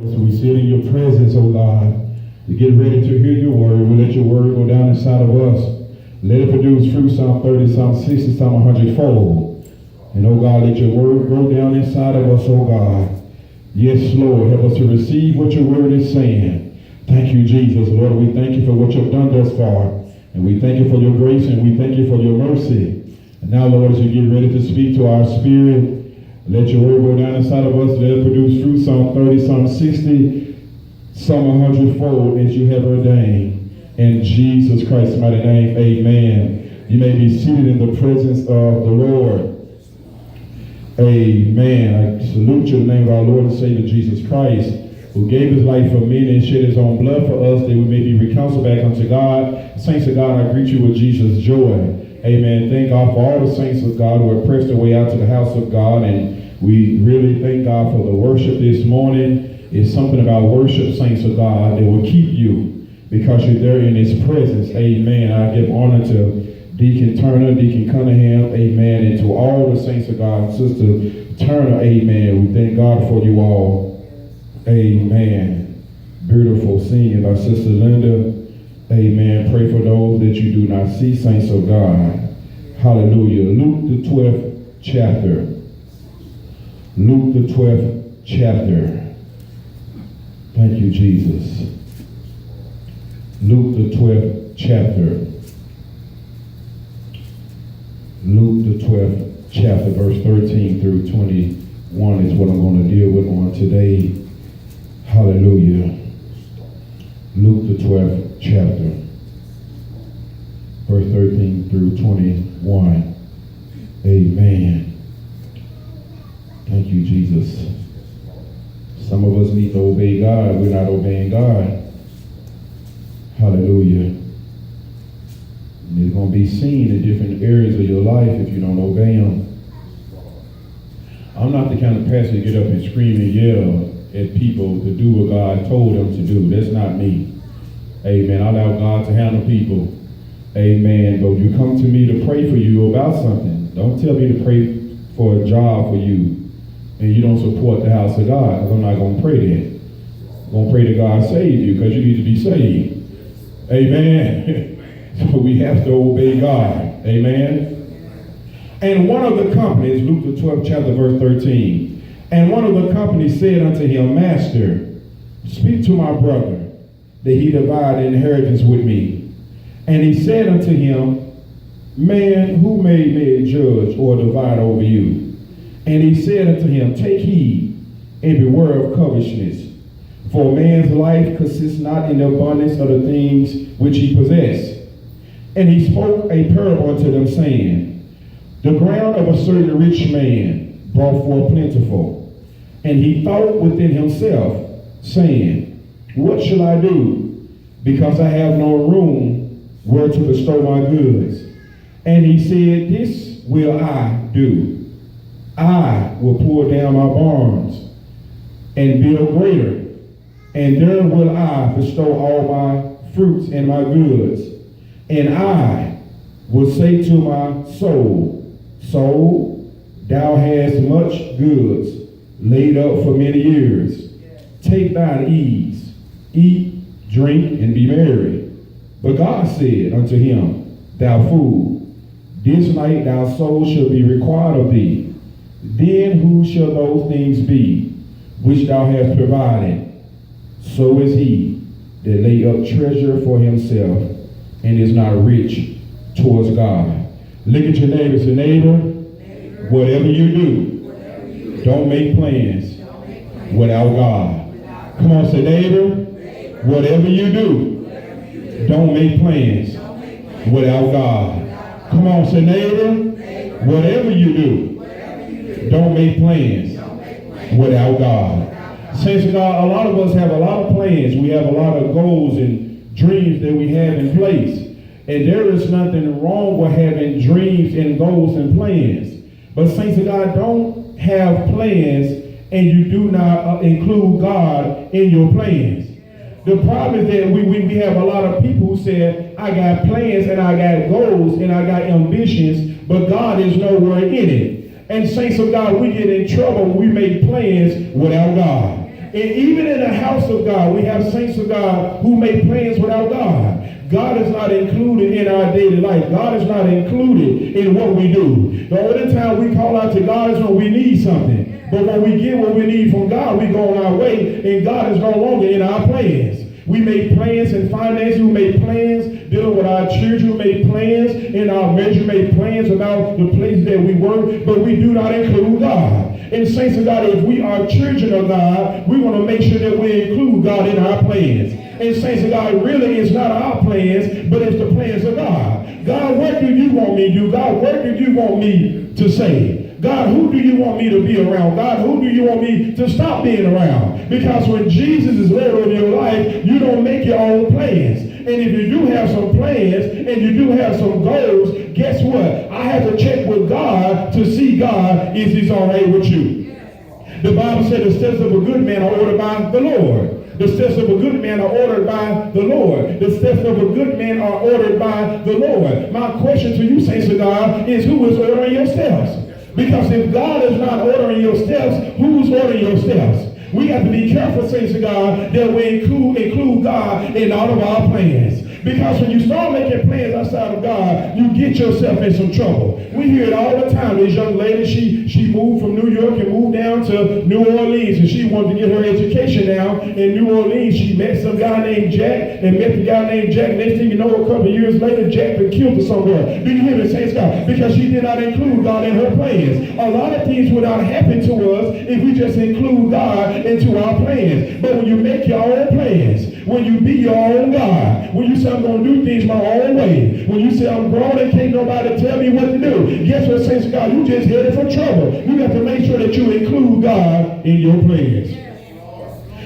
So we sit in your presence, oh God, to get ready to hear your word. We let your word go down inside of us. Let it produce fruit, Psalm 30, Psalm 60, Psalm 100 fold. And oh God, let your word grow down inside of us, oh God. Yes, Lord, help us to receive what your word is saying. Thank you, Jesus. Lord, we thank you for what you've done thus far. And we thank you for your grace and we thank you for your mercy. And now, Lord, as you get ready to speak to our spirit, let your word go down inside of us. Let it produce fruit, Psalm 30, Psalm 60, Psalm 100 fold, as you have ordained. In Jesus Christ's mighty name, amen. You may be seated in the presence of the Lord. Amen. I salute you in the name of our Lord and Savior Jesus Christ, who gave his life for many and shed his own blood for us, that we may be reconciled back unto God. Saints of God, I greet you with Jesus' joy. Amen. Thank God for all the saints of God who have pressed their way out to the house of God. And we really thank God for the worship this morning. It's something about worship, saints of God, that will keep you because you're there in his presence. Amen. I give honor to Deacon Turner, Deacon Cunningham, amen, and to all the saints of God, Sister Turner, amen. We thank God for you all. Amen. Beautiful singing by Sister Linda. Amen. Pray for those that you do not see, saints of God. Hallelujah. Luke the 12th chapter. Luke the 12th chapter. Thank you, Jesus. Luke the 12th chapter. Luke the 12th chapter, verse 13 through 21 is what I'm going to deal with on today. Hallelujah. Luke the 12th chapter, verse 13 through 21. Amen. Thank you, Jesus. Some of us need to obey God. We're not obeying God. Hallelujah. And it's going to be seen in different areas of your life if you don't obey him. I'm not the kind of pastor to get up and scream and yell at people to do what God told them to do. That's not me. Amen. I allow God to handle people. Amen. But you come to me to pray for you about something. Don't tell me to pray for a job for you and you don't support the house of God, because I'm not going to pray that. I'm going to pray that God save you because you need to be saved. Amen. So we have to obey God. Amen. And one of the companies, Luke the 12th chapter, verse 13, and one of the companies said unto him, Master, speak to my brother, that he divide the inheritance with me. And he said unto him, Man, who made me a judge or divide over you? And he said unto him, Take heed and beware of covetousness, for man's life consists not in the abundance of the things which he possessed. And he spoke a parable unto them, saying, The ground of a certain rich man brought forth plentiful. And he thought within himself, saying, What shall I do? Because I have no room where to bestow my goods. And he said, This will I do. I will pull down my barns and build greater. And there will I bestow all my fruits and my goods. And I will say to my soul, Soul, thou hast much goods laid up for many years. Take thine ease, eat, drink, and be merry. But God said unto him, Thou fool, this night thy soul shall be required of thee. Then who shall those things be which thou hast provided? So is he that lay up treasure for himself and is not rich towards God. Look at your neighbor. Say, neighbor, whatever you do, don't make plans without God. Come on, say, neighbor, whatever you do, don't make plans without God. Come on, say, neighbor, whatever you do, don't make plans without God. Saints of God, a lot of us have a lot of plans. We have a lot of goals and dreams that we have in place. And there is nothing wrong with having dreams and goals and plans. But saints of God, don't have plans and you do not include God in your plans. The problem is that we have a lot of people who say, I got plans and I got goals and I got ambitions, but God is nowhere in it. And saints of God, we get in trouble when we make plans without God. And even in the house of God, we have saints of God who make plans without God. God is not included in our daily life. God is not included in what we do. The only time we call out to God is when we need something. But when we get what we need from God, we go on our way, and God is no longer in our plans. We make plans in finance. We make plans dealing with our children. We make plans in our marriage. We make plans about the place that we work, but we do not include God. And saints of God, if we are children of God, we want to make sure that we include God in our plans. And saints of God, really it's not our plans, but it's the plans of God. God, what do you want me to do? God, what do you want me to say? God, who do you want me to be around? God, who do you want me to stop being around? Because when Jesus is Lord over your life, you don't make your own plans. And if you do have some plans and you do have some goals, guess what? I have to check with God to see, God, is He's all right with you? The Bible said the steps of a good man are ordered by the Lord. The steps of a good man are ordered by the Lord. The steps of a good man are ordered by the Lord. My question to you, saints of God, is who is ordering your steps? Because if God is not ordering your steps, who's ordering your steps? We have to be careful, saints of God, that we include God in all of our plans. Because when you start making plans outside of God, you get yourself in some trouble. We hear it all the time. This young lady, she moved from New York and moved down to New Orleans, and she wanted to get her education down in New Orleans. She met some guy named Jack, and met the guy named Jack. Next thing you know, a couple of years later, Jack been killed her somewhere. Do you hear me, saints of God? Because she did not include God in her plans. A lot of things would not happen to us if we just include God into our plans. But when you make your own plans, when you be your own God, when you say, I'm going to do things my own way, when you say, I'm grown and can't nobody tell me what to do, guess what, saints of God? You just headed for trouble. You have to make sure that you include God in your plans.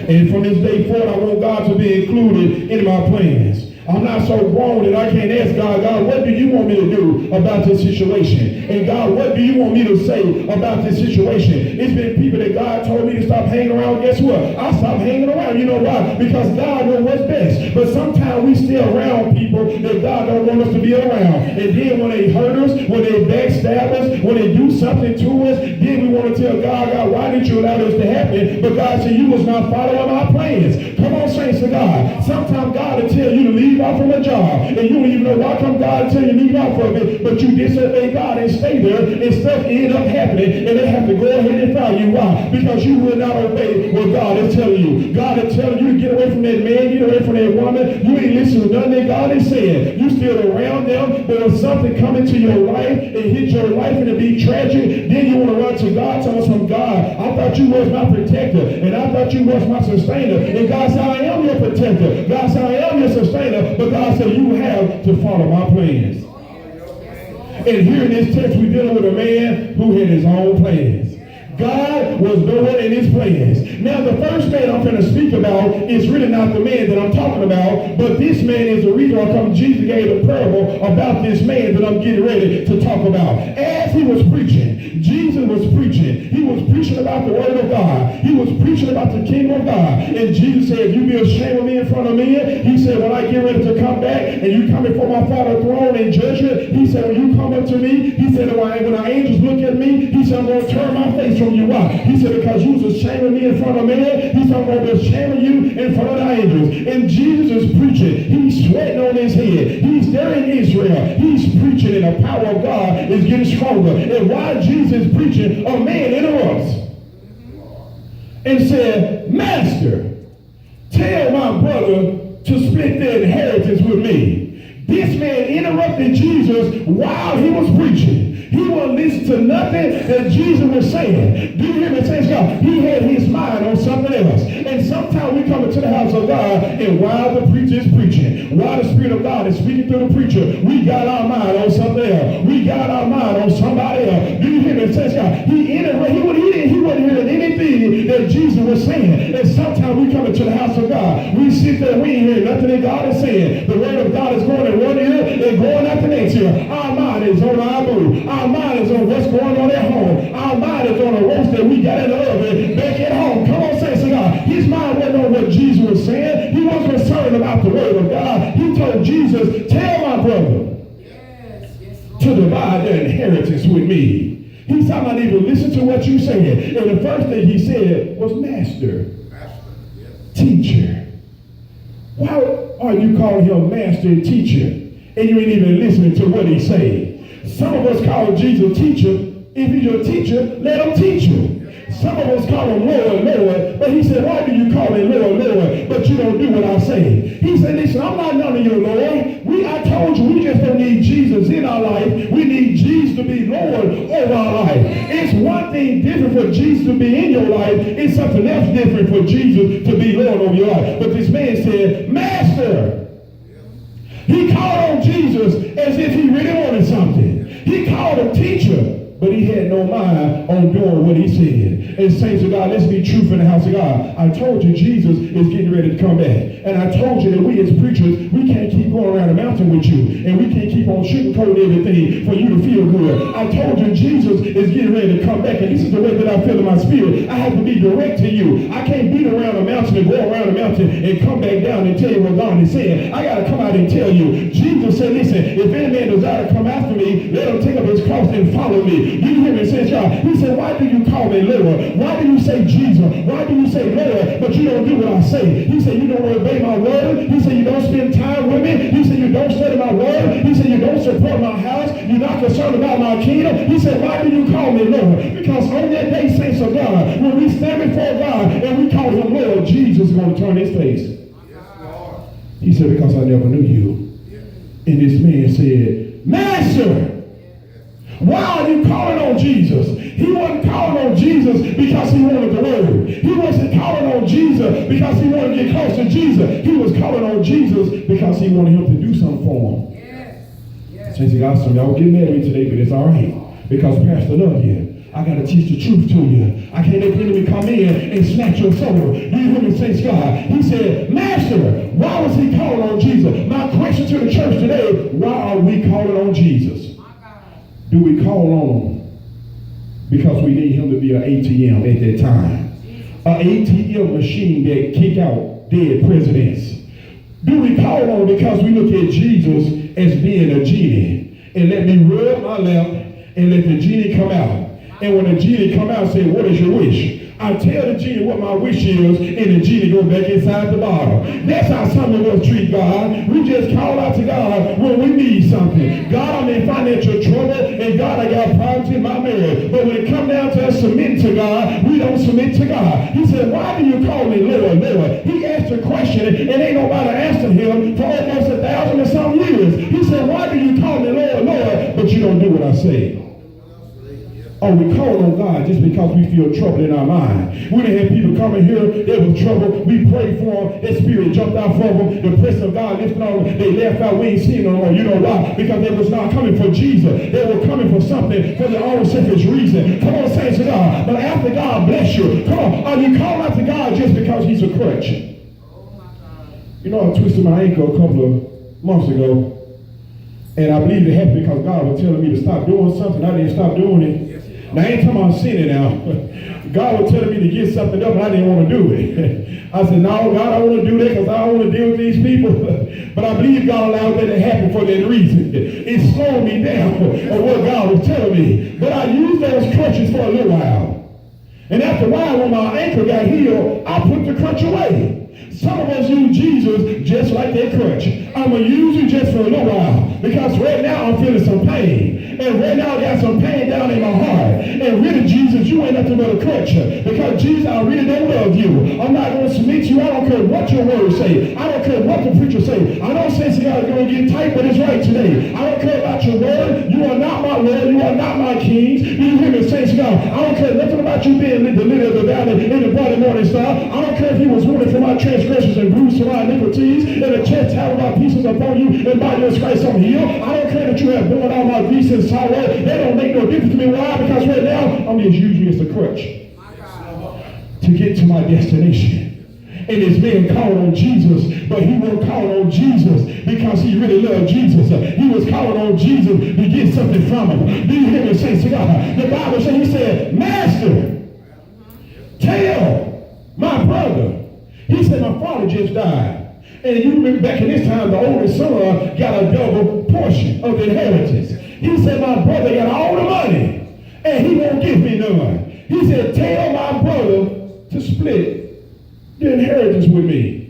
And from this day forward, I want God to be included in my plans. I'm not so grown that I can't ask God, God, what do you want me to do about this situation? And God, what do you want me to say about this situation? It's been people that God told me to stop hanging around. Guess what? I stopped hanging around. You know why? Because God knows what's best. But sometimes we stay around people that God don't want us to be around. And then when they hurt us, when they backstab us, when they do something to us, then we want to tell God, God, why did you allow this to happen? But God said, you was not following my plans. Come on, saints of God. Sometimes God will tell you to leave off from a job, and you don't even know why come God tell you to leave off of it, but you disobey God and stay there, and stuff end up happening, and they have to go ahead and fire you. Why? Because you will not obey what God is telling you. God is telling you to get away from that man, get away from that woman. You ain't listening to nothing that God is saying. You still around them, but if something come into your life and hit your life and it be tragic, then you want to run to God, tell us from God, I thought you was my protector, and I thought you was my sustainer. And God said, I am your protector. God said, I am your sustainer. But God said, you have to follow my plans. And here in this text, we're dealing with a man who had his own plans. God was nowhere in his plans. Now, the first man I'm going to speak about is really not the man that I'm talking about, but this man is the reason why Jesus gave a parable about this man that I'm getting ready to talk about. As he was preaching, Jesus was preaching. He was preaching about the word of God. He was preaching about the kingdom of God. And Jesus said, if you be ashamed of me in front of men, he said, when I get ready to come back and you come before my Father's throne in judgment, he said, when you come up to me, he said, when our angels look at me, he said, I'm going to turn my face from you. Why? He said, because you was ashamed of me in front of men, he said, I'm going to be ashamed of you in front of the angels. And Jesus is preaching. He's sweating on his head. He's there in Israel. He's preaching, and the power of God is getting stronger. And while Jesus is preaching, a man interrupts and said, Master, tell my brother to split the inheritance with me. This man interrupted Jesus while he was preaching. He wouldn't listen to nothing that Jesus was saying. Do you hear me, saints of God? He had his mind on something else. And sometimes we come into the house of God, and while the preacher is preaching, while the Spirit of God is speaking through the preacher, we got our mind on something else. We got our mind on somebody else. Do you hear me, saints of God? He wasn't hearing anything that Jesus was saying. And sometimes we come into the house of God, we sit there, we ain't hearing nothing that God is saying. The word of God is going in one ear and going out the next ear. Our mind is on our move. Our mind is on what's going on at home. Our mind is on the roast that we got in the oven back at home. Come on, saints of God. His mind wasn't on what Jesus was saying. He wasn't concerned about the word of God. He told Jesus, tell my brother to divide their inheritance with me. He's talking about even listen to what you said. And the first thing he said was, Master. teacher. Why are you calling him master and teacher and you ain't even listening to what he say? Some of us call Jesus teacher. If he's your teacher, let him teach you. Some of us call him Lord, Lord, but he said, why do you call him Lord, Lord, but you don't do what I say? He said, listen, I'm not none of your Lord. I told you, we just don't need Jesus in our life. We need Jesus to be Lord over our life. It's one thing different for Jesus to be in your life. It's something else different for Jesus to be Lord over your life. But this man said, Master. He called on Jesus as if he really wanted something. He called him teacher. But he had no mind on doing what he said. And saints of God, let's be truthful in the house of God. I told you Jesus is getting ready to come back. And I told you that we as preachers, we can't keep going around the mountain with you. And we can't keep on sugarcoating everything for you to feel good. I told you Jesus is getting ready to come back. And this is the way that I feel in my spirit. I have to be direct to you. I can't beat around the mountain and go around the mountain and come back down and tell you what God is saying. I got to come out and tell you. Jesus said, listen, if any man desire to come after me, let him take up his cross and follow me. You hear me, says y'all. He said, why do you call me Lord? Why do you say Jesus? Why do you say Lord, but you don't do what I say? He said, you don't obey my word. He said, you don't spend time with me. He said, you don't study my word. He said, you don't support my house. You're not concerned about my kingdom. He said, why do you call me Lord? Because on that day, saints of God, when we stand before God and we call him Lord, Jesus is going to turn his face. He said, because I never knew you. And this man said, Master, why are you calling on Jesus? He wasn't calling on Jesus because he wanted the word. He wasn't calling on Jesus because he wanted to get close to Jesus. He was calling on Jesus because he wanted him to do something for him. Yes. Saints of God, some y'all get mad at me today, but it's all right. Because Pastor love you. I got to teach the truth to you. I can't let the enemy come in and snatch your soul. Do you hear me, saints of God? He said, Master, why was he calling on Jesus? My question to the church today, why are we calling on Jesus? Do we call on him because we need him to be an ATM at that time? An ATM machine that kick out dead presidents. Do we call on him because we look at Jesus as being a genie? And let me rub my lap and let the genie come out. And when the genie come out, say, what is your wish? I tell the genie what my wish is, and the genie goes back inside the bottle. That's how some of us treat God. We just call out to God when we need something. God, I'm in financial trouble, and God, I got problems in my marriage. But when it comes down to us submitting to God, we don't submit to God. He said, why do you call me Lord, Lord? He asked a question, and ain't nobody answered him for almost 1,000 and some years. He said, why do you call me Lord, Lord, but you don't do what I say? Or we call on God just because we feel trouble in our mind. We done had people coming here, they was trouble. We prayed for them. That spirit jumped out from them. The presence of God lifted on them. They left out. We ain't seen them no more. You know why? Because they was not coming for Jesus. They were coming for something for their own selfish reason. Come on, saints of God. But after God bless you, come on. Are you calling out to God just because he's a crutch? You know, I twisted my ankle a couple of months ago. And I believe it happened because God was telling me to stop doing something. I didn't stop doing it. Now, ain't talking about sinning now. God was telling me to get something up, and I didn't want to do it. I said, no, God, I don't want to do that because I don't want to deal with these people. But I believe God allowed that to happen for that reason. It slowed me down on what God was telling me. But I used those crutches for a little while. And after a while, when my ankle got healed, I put the crutch away. Some of us use Jesus just like that crutch. I'm going to use you just for a little while. Because right now I'm feeling some pain. And right now I got some pain down in my heart. And really, Jesus, you ain't nothing but a crutch. Because Jesus, I really don't love you. I'm not going to submit to you. I don't care what your words say. I don't care what the preacher say. I know sense God is going to get tight, but it's right today. I don't care about your word. You are not my Lord. You are not my king. You hear me, saints of God. I don't care nothing about you being the lily of the valley in the bright morning star. I don't care if he was wounded for my transgressions and bruised for my iniquities, and the chastisement of my pieces upon you, and by your stripes I'm healed. I don't care that you have borne all my griefs and sorrow. They don't make no difference to me. Why? Because right now I'm just using you as a crutch to get to my destination. And this man called on Jesus, but he won't call on Jesus because he really loved Jesus. He was calling on Jesus to get something from him. Do you hear me, saints of God? The Bible says, he said, Master, tell my brother. He said, my father just died. And you remember back in this time, the oldest son got a double portion of the inheritance. He said, my brother got all the money, and he won't give me none. He said, tell my brother to split the inheritance with me.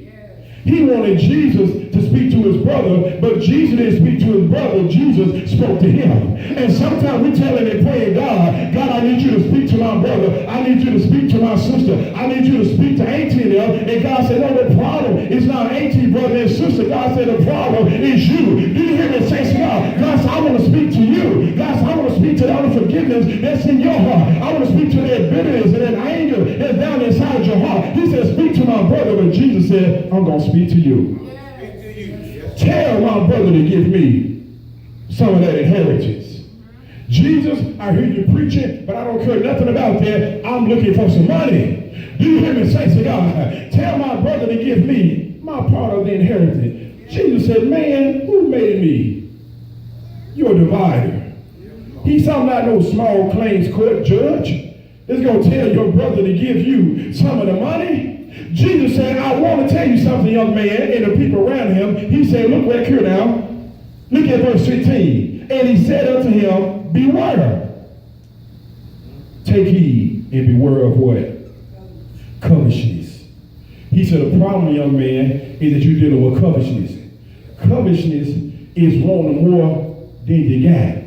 He wanted Jesus to speak to his brother, but Jesus didn't speak to his brother. Jesus spoke to him. And sometimes we telling and praying, God, I need you to speak to my brother. I need you to speak to my sister. I need you to speak to auntie and them. And God said, no, the problem is not auntie, brother, and sister. God said, the problem is you. Do you hear me say, God? God said, I want to speak to you. God said, I want to speak to the unforgiveness that's in your heart. I want to speak to that bitterness and that anger that's down inside your heart. He said, speak to my brother. But Jesus said, I'm going to speak to you. Tell my brother to give me some of that inheritance. Jesus, I hear you preaching, but I don't care nothing about that. I'm looking for some money. Do you hear me say to God, tell my brother to give me my part of the inheritance. Jesus said, man, who made me? You're a divider. He's talking about no small claims court judge that's going to tell your brother to give you some of the money. Jesus said, I want to tell you something, young man, and the people around him. He said, look back here now. Look at verse 15. And he said unto him, beware. Take heed and beware of what? Covetousness. He said, the problem, young man, is that you're dealing with covetousness. Covetousness is wanting more than you got.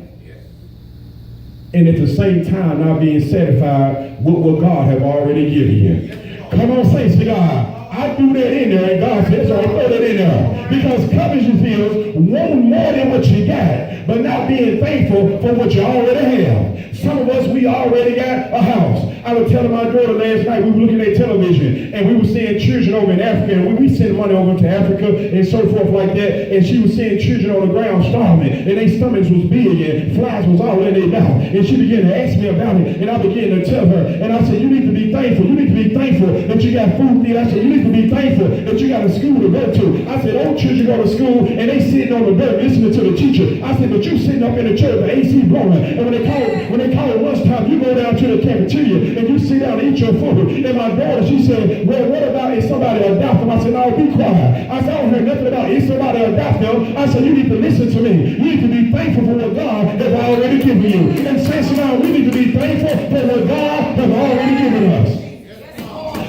And at the same time, not being satisfied with what God have already given you. Come on, saints to God. I threw that in there, and God said, so I throw that in there. Because covetousness is wanting more than what you got, but not being thankful for what you already have. Some of us, we already got a house. I was telling my daughter last night, we were looking at television, and we were seeing children over in Africa, and we send money over to Africa and so forth like that, and she was seeing children on the ground starving, and their stomachs was big, and flies was all in their mouth. And she began to ask me about it, and I began to tell her, and I said, you need to be thankful. You need to be thankful that you got food to eat. I said, you need to be thankful that you got a school to go to. I said, old children go to school, and they sitting on the dirt listening to the teacher. I said, but you sitting up in the church, the AC blowing, and when they call it lunchtime, you go down to the cafeteria, and you sit down and eat your food. And my daughter, she said, well, what about if somebody adopt them? I said, no, be quiet. I said, I don't hear nothing about if somebody adopt them. I said, you need to listen to me. You need to be thankful for what God has already given you. And since now, we need to be thankful for what God has already given us.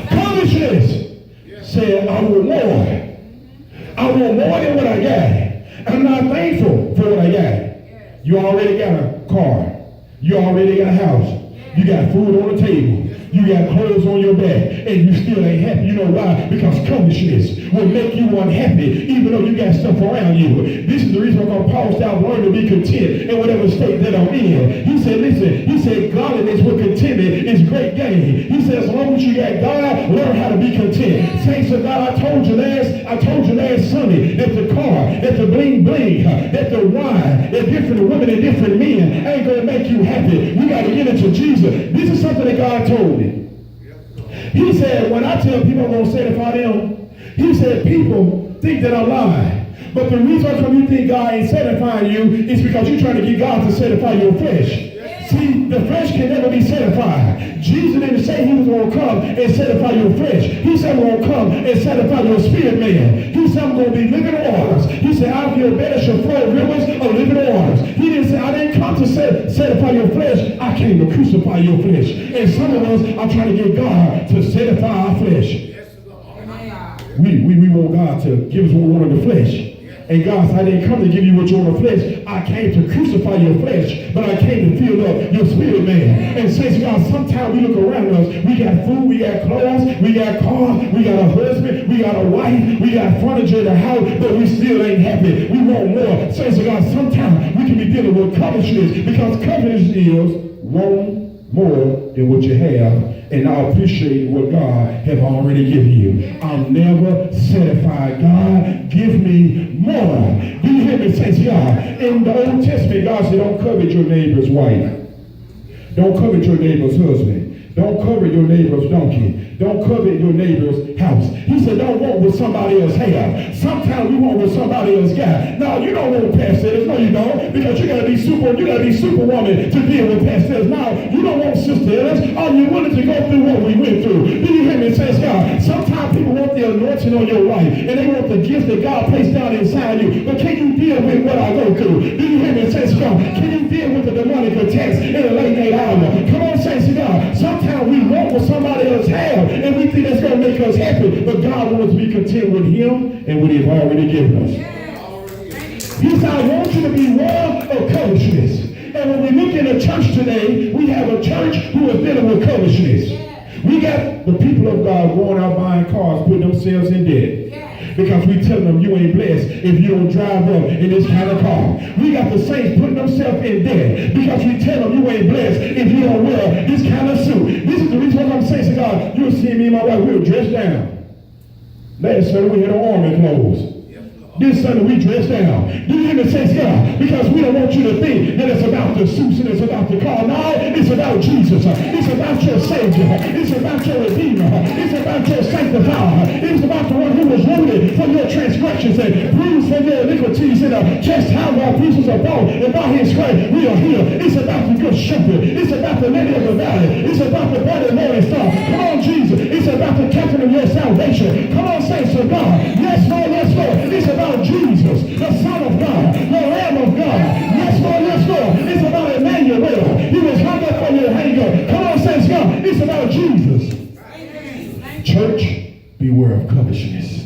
Covetousness said, I want more. I want more than what I got. I'm not thankful for what I got. You already got a car. You already got a house. You got food on the table. You got clothes on your back, and you still ain't happy. You know why? Because covetousness will make you unhappy, even though you got stuff around you. This is the reason why Paul started learning to be content in whatever state that I'm in. He said, listen, he said, godliness with contentment is great gain. He said, as long as you got God, learn how to be content. Saints of God, I told you last Sunday that the car, that the bling bling, that the wine, that different women and different men ain't gonna make you happy. You got to get into Jesus. This is something that God told me. He said, when I tell people I'm going to satisfy them, he said, people think that I'm lying. But the reason you think God ain't satisfying you is because you're trying to get God to satisfy your flesh. See, the flesh can never be satisfied. Jesus didn't say he was going to come and satisfy your flesh. He said I'm going to come and satisfy your spirit man. He said I'm going to be living waters. He said out of your belly shall flow rivers of living waters. He didn't say I didn't come to satisfy your flesh. I came to crucify your flesh. And some of us are trying to get God to satisfy our flesh. We want God to give us what we want in the flesh. And God said, I didn't come to give you what you want in the flesh. I came to crucify your flesh, but I came to fill up your spirit man. And saints of God, sometimes we look around us, we got food, we got clothes, we got cars, we got a husband, we got a wife, we got furniture in the house, but we still ain't happy. We want more. Saints of God, sometimes we can be dealing with covetousness, because covetousness is wanting more than what you have and not appreciating what God has already given you. I'm never satisfied. God, give me more. Do you hear me, saints of God? In the Old Testament, God said, don't covet your neighbor's wife. Don't covet your neighbor's husband. Don't covet your neighbor's donkey. Don't covet your neighbor's house. He said, don't want what somebody else have. Sometimes we want what somebody else got. No, you don't want past sinners. No, you don't. Because you gotta be superwoman to deal with past sinners. Now, you don't want sisters. Are you willing to go through what we went through? Do you hear me? It says God. Sometimes people want the anointing on your life, and they want the gifts that God placed down inside you. But can you deal with what I go through? Do you hear me? It says God. Can you deal with the demonic attacks in the late night hour? Come on, on, saints of God. Sometimes we want what somebody else has, and we think that's going to make us happy. But God wants us to be content with him and what he's already given us. He said, I want you to be one of covetousness. And when we look in the church today, we have a church who is dealing with covetousness. We got the people of God going out buying cars, putting themselves in debt. Because we tell them you ain't blessed if you don't drive up in this kind of car. We got the saints putting themselves in debt because we tell them you ain't blessed if you don't wear this kind of suit. This is the reason why I'm saying to God, you'll see me and my wife, we were dressed down. Last Sunday we had our army clothes. This Sunday we dress down. Do you hear me say, God? Because we don't want you to think that it's about the suits and it's about the car. No, it's about Jesus. It's about your Savior. It's about your Redeemer. It's about your Sanctifier. It's about the one who was wounded for your transgressions and bruised for your iniquities and chastised our pieces of bone. And by his stripes we are healed. It's about the good shepherd. It's about the lily of the valley. It's about the burning morning star. Come on, Jesus. It's about the captain of your salvation. Come on, saints of God. Yes, Lord, yes, Lord. It's about Jesus, the Son of God, the Lamb of God. Yes, Lord, yes, Lord. It's about Emmanuel. He was hung up on your hanger. Come on, saints, God. It's about Jesus. Church, beware of covetousness.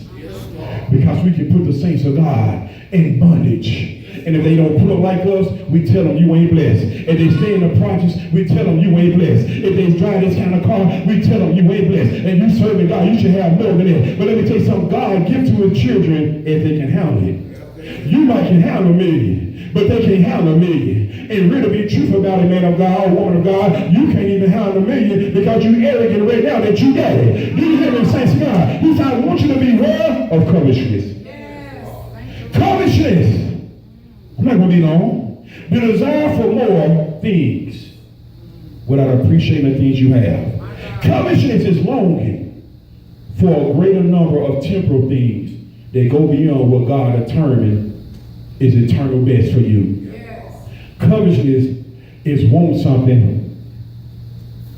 Because we can put the saints of God in bondage. And if they don't put up like us, we tell them you ain't blessed. If they stay in the projects, we tell them you ain't blessed. If they drive this kind of car, we tell them you ain't blessed. And you serving God, you should have more than that. But let me tell you something, God gives to his children if they can handle it. You might can handle a million, but they can't handle a million. And really be truthful about it, man of God, woman of God, you can't even handle a million because you arrogant right now that you got it. Do you hear me, saints of God? He said, I want you to be aware of covetousness. Covetousness. I'm not going to be long. The desire for more things without appreciating the things you have. Covetousness is longing for a greater number of temporal things that go beyond what God determined is eternal best for you. Covetousness is want something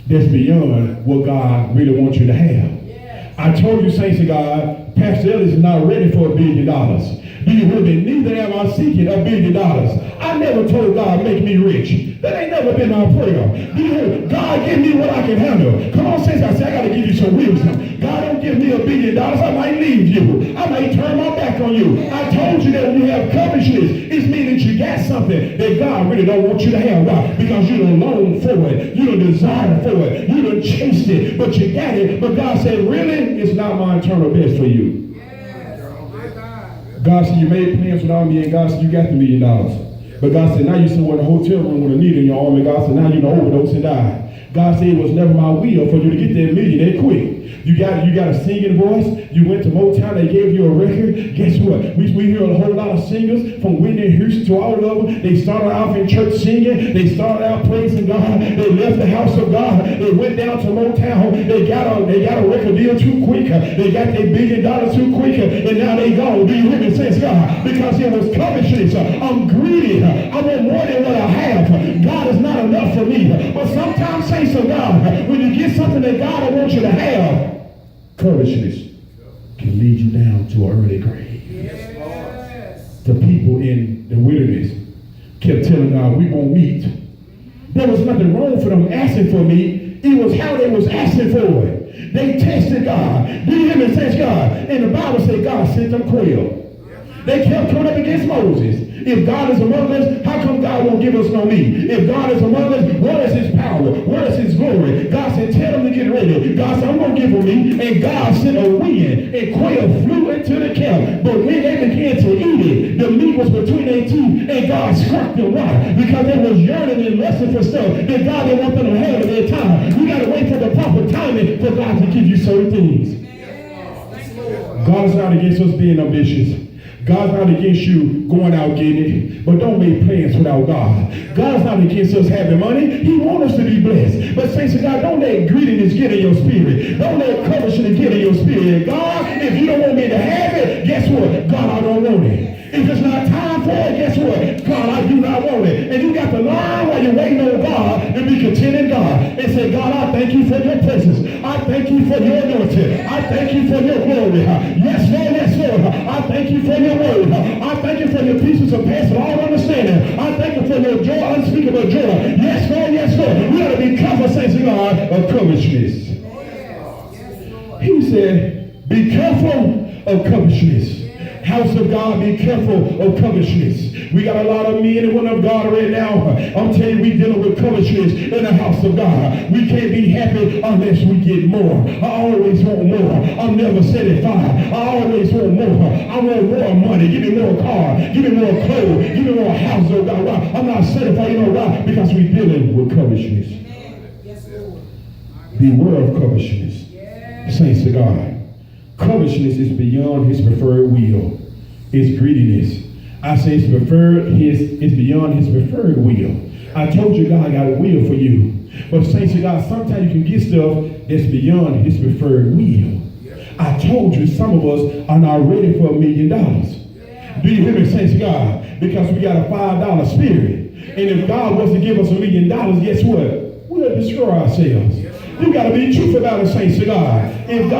that's beyond what God really wants you to have. I told you, saints of God, Pastor Ellis is not ready for $1 billion. Do you hear me? Neither am I seeking $1 billion. I never told God, make me rich. That ain't never been my prayer. Do you hear me? God, give me what I can handle. Come on, saints, I say, I got to give you some wisdom. God, don't give me $1 billion. I might leave you. I might turn my back on you. I told you that when you have covetousness, it's meaning you got something that God really don't want you to have. Why? Because you don't long for it. You don't desire for it. You don't chase it, but you got it. But God said, really, it's not my eternal best for you. God said, you made plans without me, and God said, you got the $1 million. But God said, now you're somewhere in a hotel room with a needle in your arm, and God said, now you're going to overdose and die. God said, it was never my will for you to get that $1 million that quick. You got a singing voice. You went to Motown. They gave you a record. Guess what? We hear a whole lot of singers from Whitney Houston to all of them. They started out in church singing. They started out praising God. They left the house of God. They went down to Motown. They got a record deal too quick. They got their $1 billion too quick. And now they gone. Do you hear me, says God? Because it was covetousness. I'm greedy. I want more than what I have. God is not enough for me. But sometimes, saints of God, when you get something that God wants you to have, covetousness can lead you down to an early grave. Yes. The people in the wilderness kept telling God, we won't meet. There was nothing wrong for them asking for meat. It was how they was asking for it. They tested God. Do you hear me, says God? And the Bible said God sent them quail. They kept coming up against Moses. If God is among us, how come God won't give us no meat? If God is among us, where is his power? Where is his glory? God said, tell them to get ready. God said, I'm going to give them meat. And God sent a wind, and quail flew into the camp. But when they began to eat it, the meat was between their teeth, and God struck them. Why? Because they was yearning and lusting for stuff that God didn't want them to have at their time. We got to wait for the proper timing for God to give you certain things. God is not against us being ambitious. God's not against you going out getting it, but don't make plans without God. God's not against us having money. He wants us to be blessed. But saints of God, don't let greediness get in your spirit. Don't let covetousness get in your spirit. God, if you don't want me to have it, guess what? God, I don't want it. If it's not time for it, guess what? God, I do not want it. And you got to learn while you're waiting on God to be content in God. And say, God, I thank you for your presence. I thank you for your anointing. I thank you for your glory. Yes, Lord, yes, Lord. I thank you for your word. I thank you for your peace of surpassing all understanding. I thank you for your joy, unspeakable joy. Yes, Lord, yes, Lord. We got to be careful, saints of covetousness. He said, be careful of covetousness. House of God, be careful of covetousness. We got a lot of men and women of God right now. I'm telling you, we dealing with covetousness in the house of God. We can't be happy unless we get more. I always want more. I'm never satisfied. I always want more. I want more money. Give me more car. Give me more clothes. Give me more house. Oh God, why? I'm not satisfied. You know why? Because we dealing with covetousness. Yes, Lord. Beware of covetousness. Yes. Saints of God. Covetousness is beyond his preferred will. It's greediness. I say it's beyond his preferred will. I told you God got a will for you. But saints of God, sometimes you can get stuff that's beyond his preferred will. I told you some of us are not ready for $1 million. Do you hear me, saints of God? Because we got a $5 spirit. And if God was to give us $1 million, guess what? We'll destroy ourselves. You got to be truthful about it, saints of God. If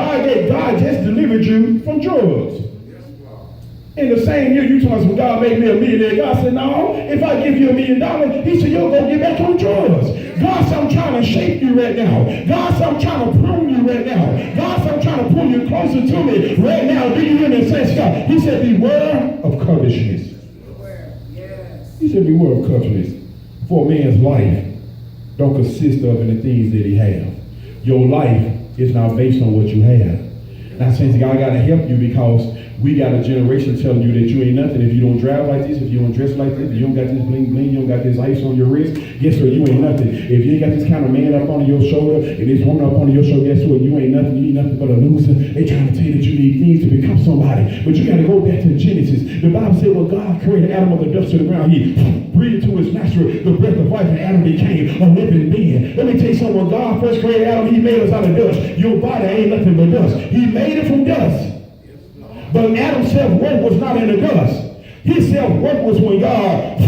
God just delivered you from drugs. In the same year, you told us when God made me a millionaire, God said, no, if I give you $1 million, he said, you'll go get back on drugs. God said, I'm trying to shape you right now. God said, I'm trying to prune you right now. God said, I'm trying to pull you closer to me right now. Do you hear me, saints of God? He said, beware of covetousness. Yes. He said, beware of covetousness. For a man's life don't consist of the things that he has. Your life is not based on what you have. Now, saints of God, I got to help you because we got a generation telling you that you ain't nothing if you don't drive like this, if you don't dress like this, if you don't got this bling bling, you don't got this ice on your wrist. Guess what? You ain't nothing. If you ain't got this kind of man up on your shoulder and this woman up on your shoulder, guess what? You ain't nothing. You ain't nothing but a loser. They trying to tell you that you need things to become somebody. But you got to go back to Genesis. The Bible said when God created Adam of the dust of the ground, he breathed to his nostril the breath of life, and Adam became a living being. Let me tell you something. When God first created Adam, he made us out of dust. Your body ain't nothing but dust. He made it from dust. But Adam's self-worth was not in the dust. His self-worth was when God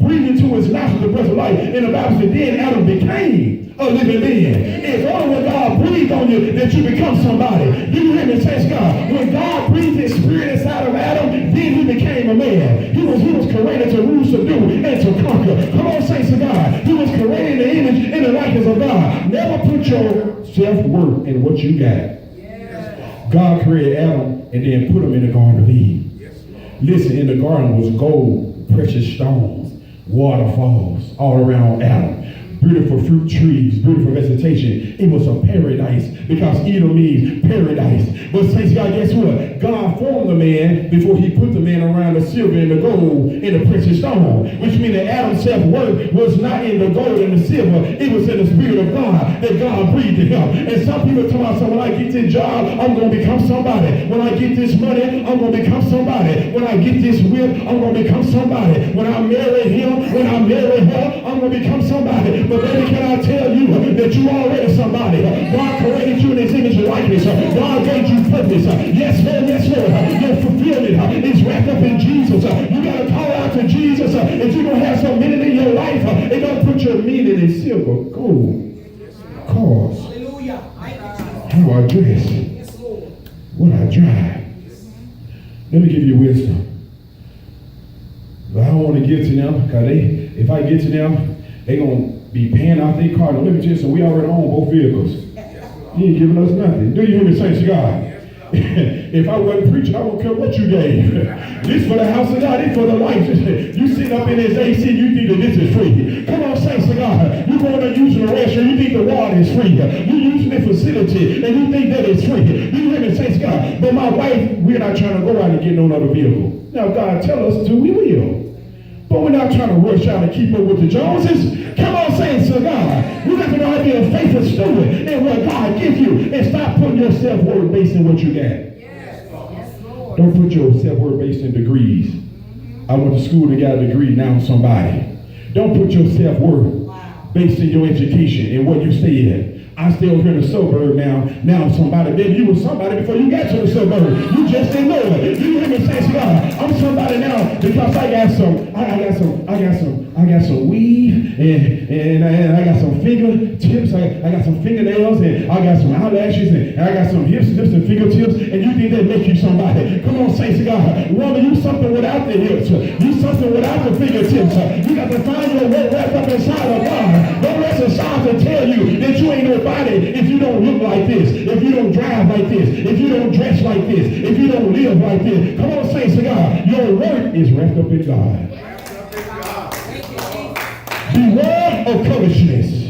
breathed into his nostrils the breath of life. And the Bible said then Adam became a living being. It's only when God breathed on you that you become somebody. Do you hear me, saints God? When God breathed his spirit inside of Adam, then he became a man. He was created to rule, subdue, and to conquer. Come on, saints of God. He was created in the image and the likeness of God. Never put your self-worth in what you got. God created Adam and then put him in the Garden of Eden. Yes, listen, in the garden was gold, precious stones, waterfalls all around Adam. Beautiful fruit trees, beautiful vegetation. It was a paradise because Eden means paradise. But saints, God, guess what? God formed the man before he put the man around the silver and the gold and the precious stone. Which means that Adam's self-worth was not in the gold and the silver. It was in the Spirit of God that God breathed to him. And some people tell me, when I get this job, I'm going to become somebody. When I get this money, I'm going to become somebody. When I get this whip, I'm going to become somebody. When I marry him, when I marry her, I'm going to become somebody. But baby, can I tell you that you already somebody? God created you in his image and likeness. God gave you purpose. Yes, Lord, yes, Lord. Your fulfillment is wrapped up in Jesus. You got to call out to Jesus. If you're going to have some meaning in your life, and don't put your meaning in silver, gold, cars, how I dress, what I drive. Let me give you wisdom. I don't want to get to them because if I get to them, they're going to be paying out their car. Now, let me tell you something. We already own both vehicles. You ain't giving us nothing. Do you hear me, saints of God? If I wasn't preaching, I wouldn't care what you gave. This for the house of God. This for the life. You sitting up in this AC, you think that this is free. Come on, saints of God. You going to using the restroom, you think the water is free. You using the facility, and you think that it's free. Do you hear me, saints of God? But my wife, we're not trying to go out and get no other vehicle. Now, God tell us to, we will. But we're not trying to rush out and keep up with the Joneses. Come on, saints of God. We have to know how to be a faithful steward in what God gives you. And stop putting your self-worth based in what you got. Yes, Lord. Don't put your self-worth based in degrees. I went to school and got a degree, now I'm somebody. Don't put your self-worth based in your education and what you stay at. I stay over here in the suburb now. Now I'm somebody. Baby, you were somebody before you got to the suburb. You just didn't know it. You hear me say, God, I'm somebody now because I got some weave and I got some fingertips. I got some fingernails and I got some eyelashes and I got some hips and fingertips. And you think that make you somebody? Come on, saints of God. Woman, you something without the hips. You something without the fingertips. You got to find your way wrapped up inside of God. Don't let society tell you that you ain't no nobody if you don't look like this, if you don't drive like this, if you don't dress like this, if you don't live like this. Come on, saints of God. Your worth is wrapped up in God. Beware of covetousness.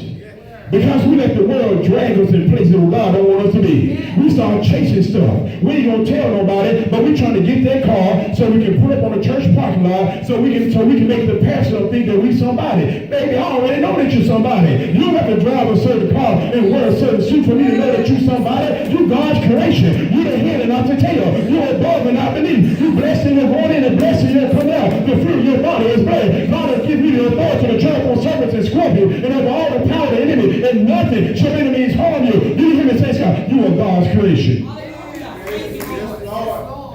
Because we let the world drag us in places where God don't want us to be. We start chasing stuff. We ain't gonna tell nobody, but we trying to get that car so we can put up on the church parking lot so we can make the pastor think that we somebody. Baby, I already know that you're somebody. You don't have to drive a certain car and wear a certain suit for me to know that you're somebody. You God's creation. You the head and not the tail. You're above and not beneath. You blessed in your going in and blessed in your come out. The fruit of your body is blessed. God has given you the authority to trample on serpents and scorpions and over all the power of the enemy. And nothing shall enemies harm you. You hear me say, God, you are God's creation.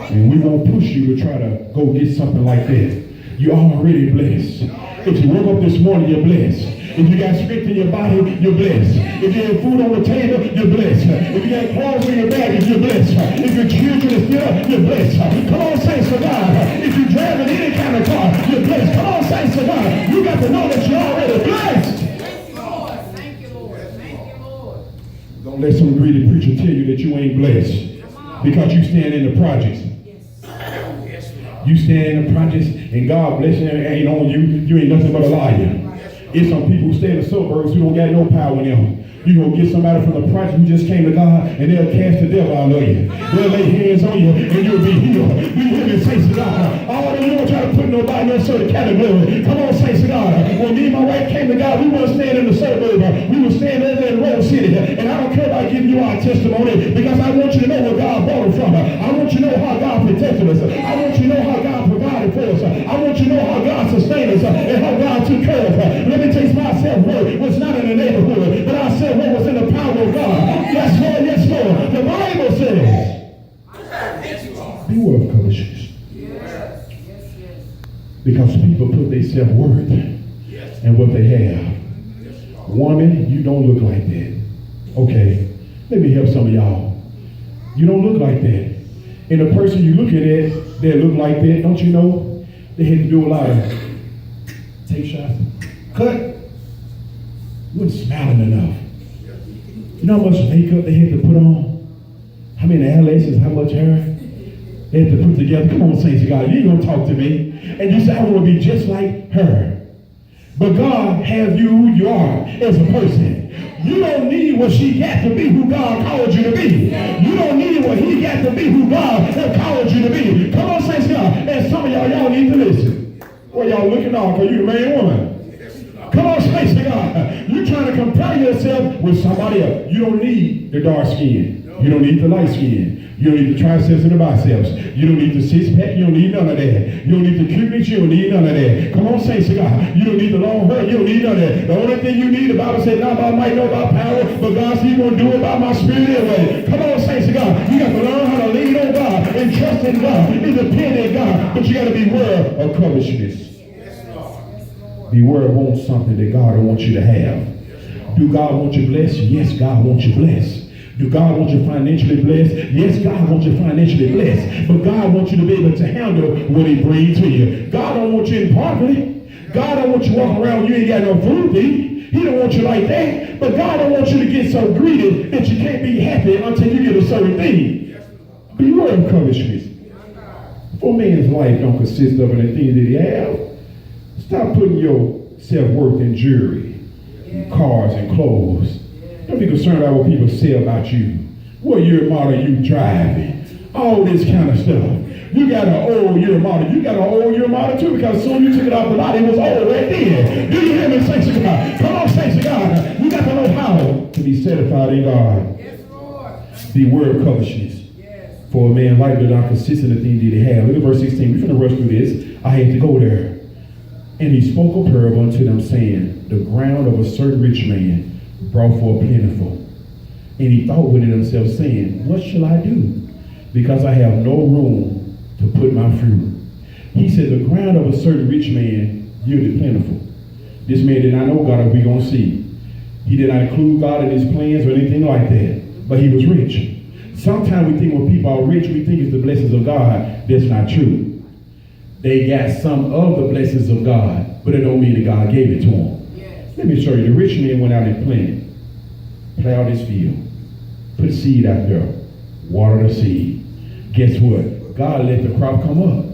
And we won't push you to try to go get something like that. You're already blessed. If you woke up this morning, you're blessed. If you got strength in your body, you're blessed. If you have food on the table, you're blessed. If you got clothes in your bag, you're blessed. If your children are still, you're blessed. Come on, saints of God. If you're driving any kind of car, you're blessed. Come on, saints of God. You got to know that you're already blessed. Don't let some greedy preacher tell you that you ain't blessed because you stand in the projects. You stand in the projects and God bless you ain't on you. You ain't nothing but a liar. It's some people who stay in the suburbs who don't got no power in them. You're going to get somebody from the project who just came to God and they'll cast the devil out of you. They'll lay hands on you and you'll be healed. You hear me, saints of God. All of you don't try to put nobody in no certain category. Come on, saints of God. When me and my wife came to God, we weren't staying in the suburb. We were staying over in Rose City. And I don't care about giving you our testimony because I want you to know where God brought us from. I want you to know how God protected us. I want you to know how God provided for us. I want you to know how God sustained us and how God took care of us. Let me taste myself word was not in the neighborhood, but I said what was in the power of God. Yes, Lord, yes, Lord. The Bible says, beware of covetousness. Yes. Because people put their self-worth in what they have. Woman, you don't look like that. Okay, let me help some of y'all. You don't look like that. And the person you looking at that look like that, don't you know, they had to do a lot of take shots, cut. You wasn't smiling enough. You know how much makeup they had to put on? How many eyelashes, how much hair they had to put together? Come on, saints of God, you ain't gonna talk to me. And you say, I want to be just like her. But God has you who you are as a person. You don't need what she got to be who God called you to be. You don't need what he got to be who God has called you to be. Come on, saints of God. And some of y'all need to listen. Well, y'all looking off because you the main woman. Come on, saints of God. You're trying to compare yourself with somebody else. You don't need the dark skin. You don't need the light skin. You don't need the triceps and the biceps. You don't need the six-pack. You don't need none of that. You don't need the cuteness. You don't need none of that. Come on, saints of God. You don't need the long hair. You don't need none of that. The only thing you need, the Bible said, not I might know about power, but God said, you're going to do it by my spirit anyway. Come on, saints of God. You got to learn how to lean on God and trust in God and depend on God. But you got to beware of covetousness. Beware of wanting something that God don't want you to have. Do God want you blessed? Yes, God wants you blessed. Do God want you financially blessed? Yes, God wants you financially blessed. But God wants you to be able to handle what he brings to you. God don't want you in poverty. God don't want you walking around you ain't got no food to eat. He don't want you like that. But God don't want you to get so greedy that you can't be happy until you get a certain thing. Beware of covetousness. For man's life don't consist of anything that he have. Stop putting your self-worth in jewelry, and cars and clothes. Don't be concerned about what people say about you. What year model you driving? All this kind of stuff. You got an old year model. You got an old year model too because soon you took it off the lot. It was old right then. Do you hear me, saints of God? Come on, saints of God. You got to know how to be satisfied in God. Yes, Lord. Beware of covetousness. Yes. For a man life does not consist of the things that he have. Look at verse 16. We're going to rush through this. I had to go there. And he spoke a parable unto them, saying, the ground of a certain rich man brought forth plentiful. And he thought within himself, saying, what shall I do? Because I have no room to put my fruit. He said, the ground of a certain rich man yielded plentiful. This man did not know God, as we're going to see. He did not include God in his plans or anything like that. But he was rich. Sometimes we think when people are rich, we think it's the blessings of God. That's not true. They got some of the blessings of God, but it don't mean that God gave it to them. Yes. Let me show you. The rich man went out and planted. plow this field, put seed out there, water the seed. Guess what? God let the crop come up.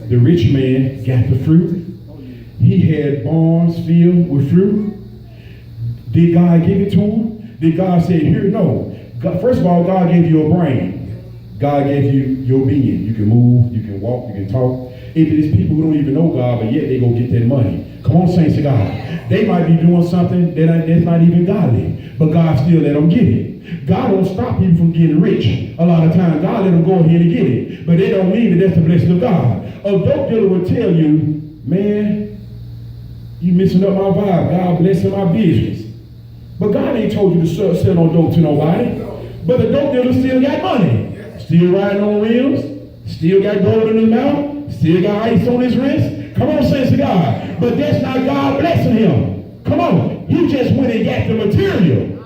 The rich man got the fruit. He had barns filled with fruit. Did God give it to him? Did God say, here? No. God, first of all, God gave you a brain. God gave you your being. You can move, you can walk, you can talk. If it is people who don't even know God, but yet they go get their money. Come on, saints of God. They might be doing something that's not even godly, but God still let them get it. God don't stop people from getting rich. A lot of times, God let them go ahead and get it. But they don't mean that that's the blessing of God. A dope dealer will tell you, man, you messing up my vibe. God blessing my business. But God ain't told you to sell no dope to nobody. But the dope dealer still got money. Still riding on wheels. Still got gold in his mouth. Still got ice on his wrist. Come on, saints of God. But that's not God blessing him. Come on. He just went and got the material.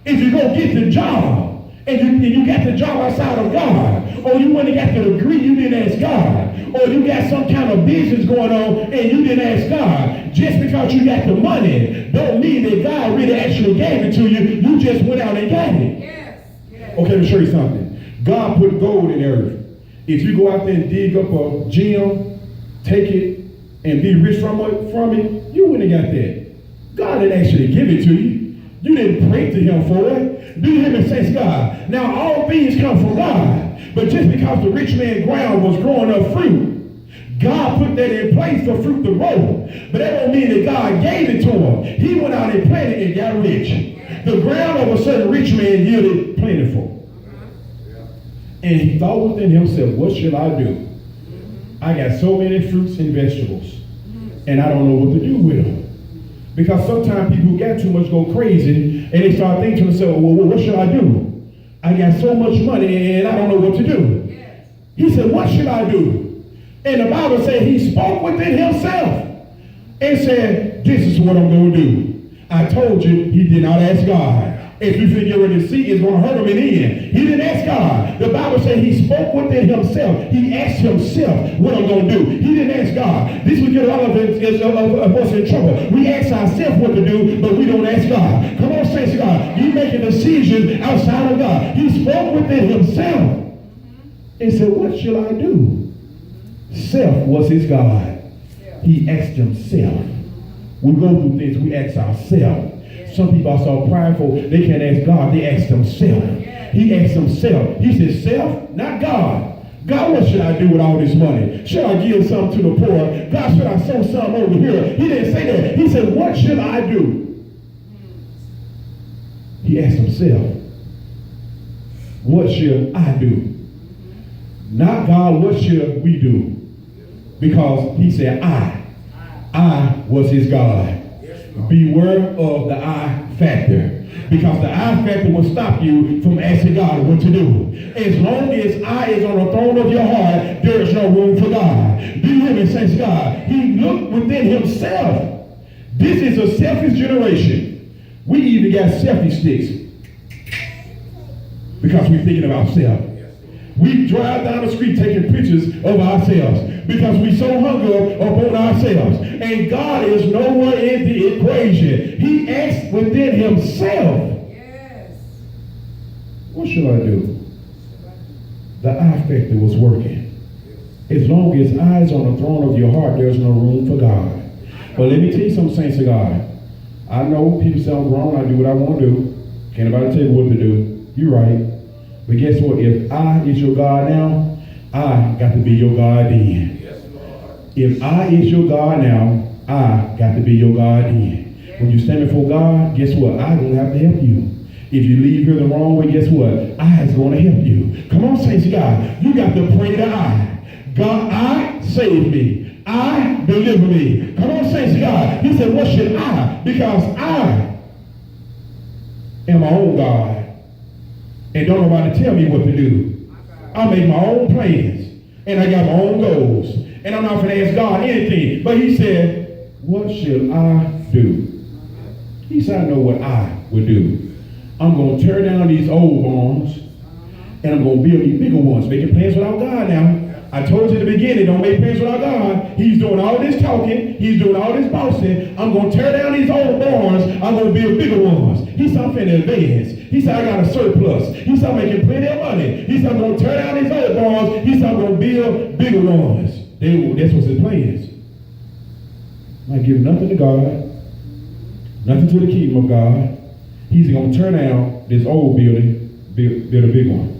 If you go get the job, and you got the job outside of God, or you went and got the degree, you didn't ask God, or you got some kind of business going on and you didn't ask God, just because you got the money don't mean that God really actually gave it to you. You just went out and got it. Yes. Okay, let me show you something. God put gold in the earth. If you go out there and dig up a gem, take it, and be rich from it, you wouldn't have got that. God didn't actually give it to you. You didn't pray to him for it. Do him and say, God. Now all things come from God. But just because the rich man's ground was growing up fruit, God put that in place for fruit to grow. But that don't mean that God gave it to him. He went out and planted and got rich. The ground of a certain rich man yielded plentiful. And he thought within himself, what shall I do? I got so many fruits and vegetables, and I don't know what to do with them. Because sometimes people who got too much go crazy, and they start thinking to themselves, well, what should I do? I got so much money, and I don't know what to do. Yes. He said, what should I do? And the Bible said he spoke within himself and said, this is what I'm going to do. I told you, he did not ask God. If you figure what the seed is going to hurt him in the end. He didn't ask God. The Bible said he spoke within himself. He asked himself what I'm going to do. He didn't ask God. This would get a lot of us in trouble. We ask ourselves what to do, but we don't ask God. Come on, saints of God. You make a decision outside of God. He spoke within himself and said, what shall I do? Self was his God. He asked himself. We go through things, we ask ourselves. Some people are so prideful, they can't ask God, they ask themselves. He asked himself. He said, self, not God. God, what should I do with all this money? Should I give some to the poor? God, should I sow some over here? He didn't say that. He said, what should I do? He asked himself, what should I do? Not God, what should we do? Because he said, I was his God. Beware of the I factor. Because the I factor will stop you from asking God what to do. As long as I is on the throne of your heart, there is no room for God. Do you hear me, saints of God? He looked within himself. This is a selfish generation. We even got selfie sticks because we're thinking of ourselves. We drive down the street taking pictures of ourselves because we so hung up upon ourselves. And God is nowhere in the equation. He asked within himself, yes. What should I do? The I factor was working. As long as I is on the throne of your heart, there's no room for God. But let me tell you something, saints of God. I know people say I'm wrong. I do what I want to do. Can't nobody tell me what to do. You're right. But guess what? If I is your God now, I got to be your God then. Yes, if I is your God now, I got to be your God then. Yes. When you stand before God, guess what? I don't have to help you. If you leave here the wrong way, guess what? I is going to help you. Come on, saints of God. You got to pray to I. God, I save me. I deliver me. Come on, saints of God. He said, what should I? Because I am my own God. And don't nobody tell me what to do. I make my own plans. And I got my own goals. And I'm not going to ask God anything. But he said, what shall I do? He said, I know what I would do. I'm going to tear down these old barns. And I'm going to build these bigger ones. Making plans without God now. I told you in the beginning, don't make plans without God. He's doing all this talking. He's doing all this bossing. I'm going to tear down these old barns. I'm going to build bigger ones. He said, I'm finna advance. He said, I got a surplus. He said, I'm making plenty of money. He said, I'm going to tear down these old barns. He said, I'm going to build bigger ones. That's what's his plans. Not give nothing to God. Nothing to the kingdom of God. He's going to tear down this old building, build a big one.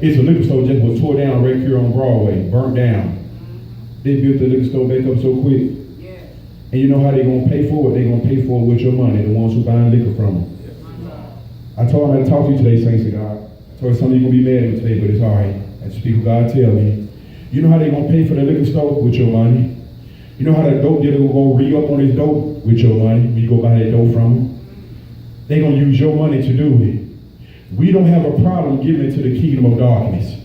It's a liquor store just was tore down right here on Broadway, burnt down. They built the liquor store back up so quick. Yeah. And you know how they're going to pay for it? They're going to pay for it with your money, the ones who buying liquor from them. Yeah. I told them I had to talk to you today, saints of God. I told some of you going to be mad at me today, but it's all right. That's what people God tell me. You know how they're going to pay for the liquor store? With your money. You know how the dope dealer will go re-up on his dope? With your money. When you go buy that dope from them. They're going to use your money to do it. We don't have a problem giving it to the kingdom of darkness.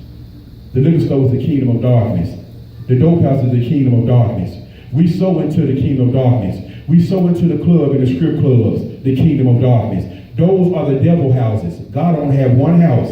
The liquor store is the kingdom of darkness. The dope house is the kingdom of darkness. We sow into the kingdom of darkness. We sow into the club and the strip clubs, the kingdom of darkness. Those are the devil houses. God don't have one house.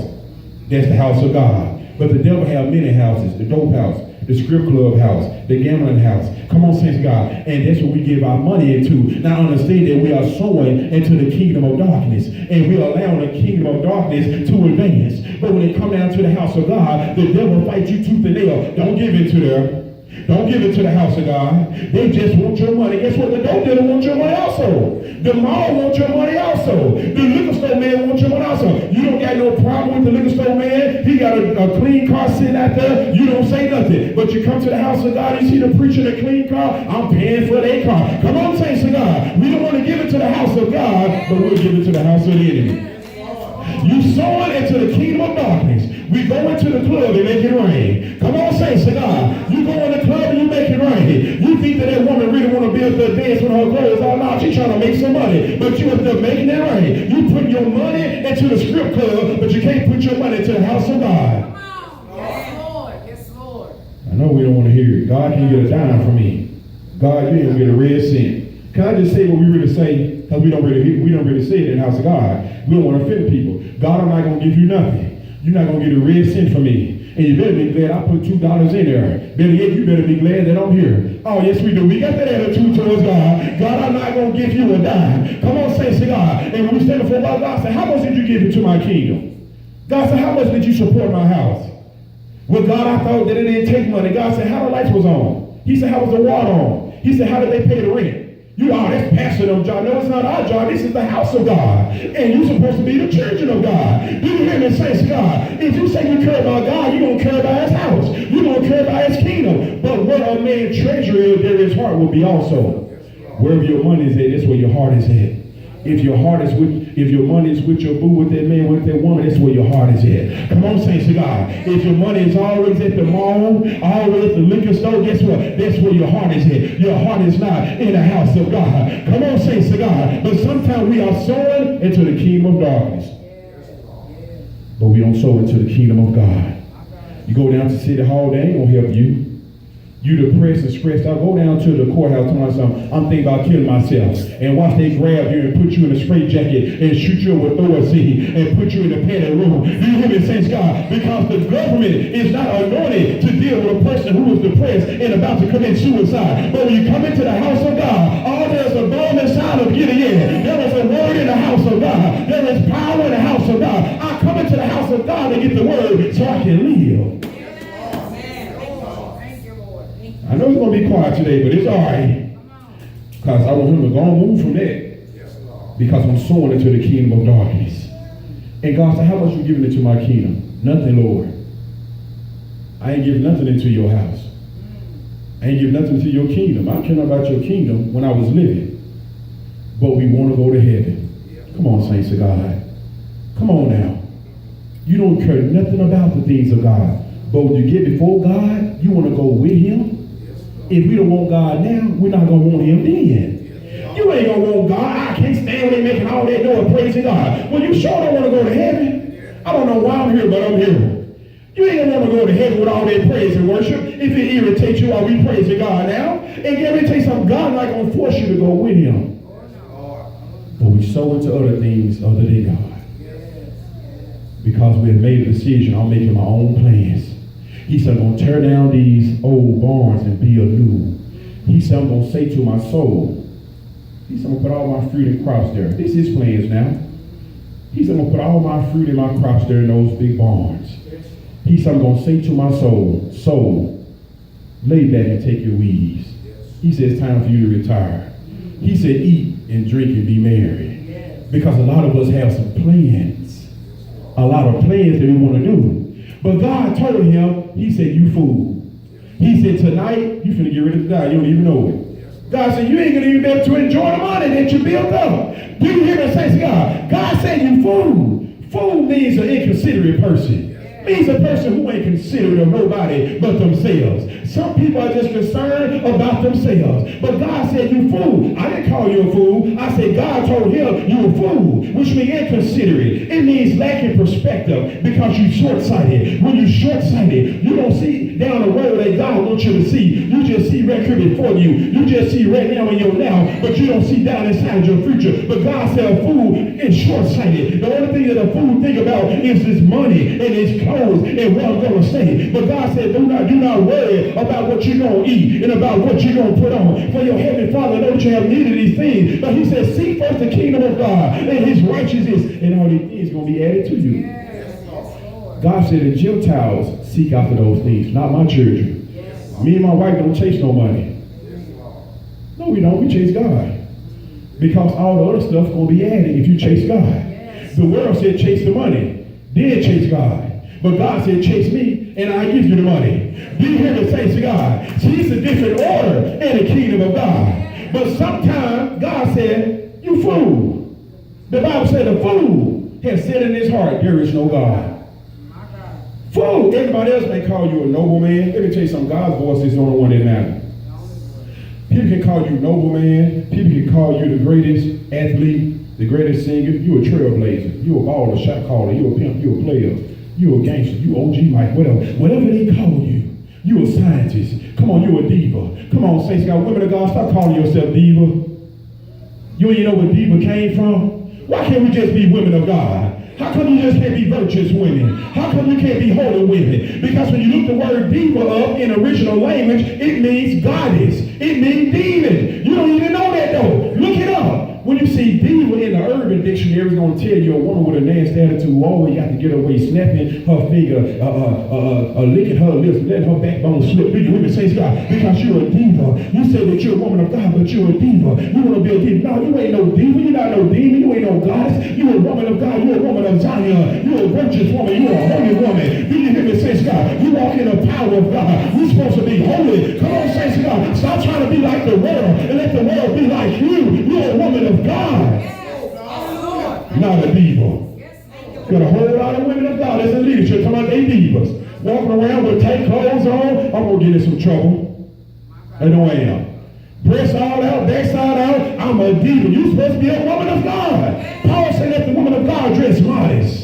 That's the house of God. But the devil have many houses. The dope house, the strip club house, the gambling house. Come on, saints of God. And that's what we give our money into. Now understand that we are sowing into the kingdom of darkness. And we are allowing the kingdom of darkness to advance. But when it comes down to the house of God, the devil fights you tooth and nail. Don't give it to them. Don't give it to the house of God. They just want your money. Guess what? The dope dealer wants your money also. The mall wants your money also. The liquor store man wants your money also. You don't got no problem with the liquor store man. He got a clean car sitting out there. You don't say nothing. But you come to the house of God, you see the preacher in a clean car. I'm paying for their car. Come on, saints of God. We don't want to give it to the house of God, but we'll give it to the house of the enemy. You sow it into the kingdom of darkness. We go into the club and make it rain. Come on, saints of God. You go in the club and you make it rain. You think that woman really want to be up there dance with her clothes all out. She's trying to make some money. But you up there making it rain. You put your money into the strip club, but you can't put your money into the house of God. Yes, Lord. Yes, Lord. I know we don't want to hear it. God can get a dime from me. God, you ain't gonna get a red cent. Can I just say what we really say? Because we don't really say it in the house of God. We don't want to offend people. God, I'm not going to give you nothing. You're not going to get a red cent from me. And you better be glad I put $2 in there. Better yet, you better be glad that I'm here. Oh, yes, we do. We got that attitude towards God. God, I'm not going to give you a dime. Come on, saints of God. And when we stand before God said, how much did you give into my kingdom? God said, how much did you support my house? Well, God, I thought that it didn't take money. God said, how the lights was on? He said, how was the water on? He said, how did they pay the rent? That's pastor them job. No, it's not our job. This is the house of God. And you're supposed to be the children of God. Do you hear me, saints of God? If you say you care about God, you're going to care about his house. You're going to care about his kingdom. But where a man's treasure is, there his heart will be also. Wherever your money is at, that's where your heart is at. If your money is with your boo, with that man, with that woman, that's where your heart is at. Come on, saints of God. If your money is always at the mall, always at the liquor store, guess what? That's where your heart is at. Your heart is not in the house of God. Come on, saints of God. But sometimes we are sowing into the kingdom of darkness. But we don't sow into the kingdom of God. You go down to City Hall, they ain't going to help you. You depressed and stressed out, go down to the courthouse telling something, I'm thinking about killing myself. And watch they grab you and put you in a straitjacket and shoot you with OSC and put you in a padded room. Do you hear me, saints God? Because the government is not anointed to deal with a person who is depressed and about to commit suicide. But when you come into the house of God, there's a bomb inside of Gideon. There is a word in the house of God. There is power in the house of God. I come into the house of God to get the word so I can live. I know it's going to be quiet today, but it's all right. Because I want him to go and move from that. Because I'm sowing into the kingdom of darkness. And God said, how much you giving into my kingdom? Nothing, Lord. I ain't give nothing into your house. I ain't give nothing to your kingdom. I care about your kingdom when I was living. But we want to go to heaven. Come on, saints of God. Come on now. You don't care nothing about the things of God. But when you get before God, you want to go with him. If we don't want God now, we're not going to want him then. You ain't going to want God. I can't stand when they making all that noise praising God. Well, you sure don't want to go to heaven. I don't know why I'm here, but I'm here. You ain't going to want to go to heaven with all that praise and worship if it irritates you while we praising God now. And let me tell you something, God not going to force you to go with him. But we sow into other things other than God. Because we have made a decision, I'm making my own plans. He said, I'm going to tear down these old barns and build new. He said, I'm going to say to my soul, he said, I'm going to put all my fruit and crops there. This is his plans now. He said, I'm going to put all my fruit and my crops there in those big barns. He said, I'm going to say to my soul, soul, lay back and take your weeds. He said, it's time for you to retire. He said, eat and drink and be merry. Because a lot of us have some plans. A lot of plans that we want to do. But God told him, he said, you fool. He said, tonight, you finna get ready to die. You don't even know it. God said, you ain't gonna even be able to enjoy the money that you built up. Do you hear me say to God? God said, you fool. Fool means an inconsiderate person. Means a person who ain't considerate of nobody but themselves. Some people are just concerned about themselves. But God said, you fool. I didn't call you a fool. I said, God told him, you a fool, which means inconsiderate. It means lacking perspective because you're short-sighted. When you're short-sighted, you don't see down the road that God wants you to see. You just see right here before you. You just see right now in your now, but you don't see down inside your future. But God said a fool is short-sighted. The only thing that a fool think about is his money and his clothes and what I'm going to say. But God said, do not worry about what you're going to eat and about what you're going to put on. For your heavenly Father knows you have need of these things. But he said, seek first the kingdom of God and his righteousness, and all these things going to be added to you. God said the Gentiles seek after those things, not my children. Me and my wife don't chase no money. No, we don't. We chase God. Because all the other stuff going to be added if you chase God. The world said chase the money. Then chase God. But God said, chase me, and I give you the money. Do you hear me say to God? See, it's a different order in the kingdom of God. But sometimes God said, you fool. The Bible said a fool has said in his heart, there is no God. Fool. Everybody else may call you a nobleman. Let me tell you something. God's voice is the only one that matters. People can call you nobleman. People can call you the greatest athlete, the greatest singer. You a trailblazer. You a baller, shot caller. You a pimp. You a player. You a gangster, you OG Mike, whatever they call you. You a scientist. Come on, you a diva. Come on, saints, God, women of God, stop calling yourself diva. You ain't know where diva came from? Why can't we just be women of God? How come you just can't be virtuous women? How come you can't be holy women? Because when you look the word diva up in original language, it means goddess. It means demon. You don't even know that though. Look it up. When you see diva in the Urban Dictionary, it's going to tell you a woman with a nasty attitude who always got to get away, snapping her finger, licking her lips, letting her backbone slip. Do you hear me say God? Because you're a diva. You say that you're a woman of God, but you're a diva. You want to be a diva. No, you ain't no diva. You're not no demon. You ain't no goddess. You're a woman of God. You're a woman of Zion. You're a virtuous woman. You're a holy woman. Do you hear me say God? You walk in the power of God. You're supposed to be holy. Come on, say God. Stop trying to be like the world and let the world be like you. You're a woman of God. Not a diva. Got a whole lot of women of God as a leadership talking about they divas. Walking around with tight clothes on. I'm going to get in some trouble. I know I am. Breast all out, backside out. I'm a diva. You're supposed to be a woman of God. Paul said that the woman of God dress modest.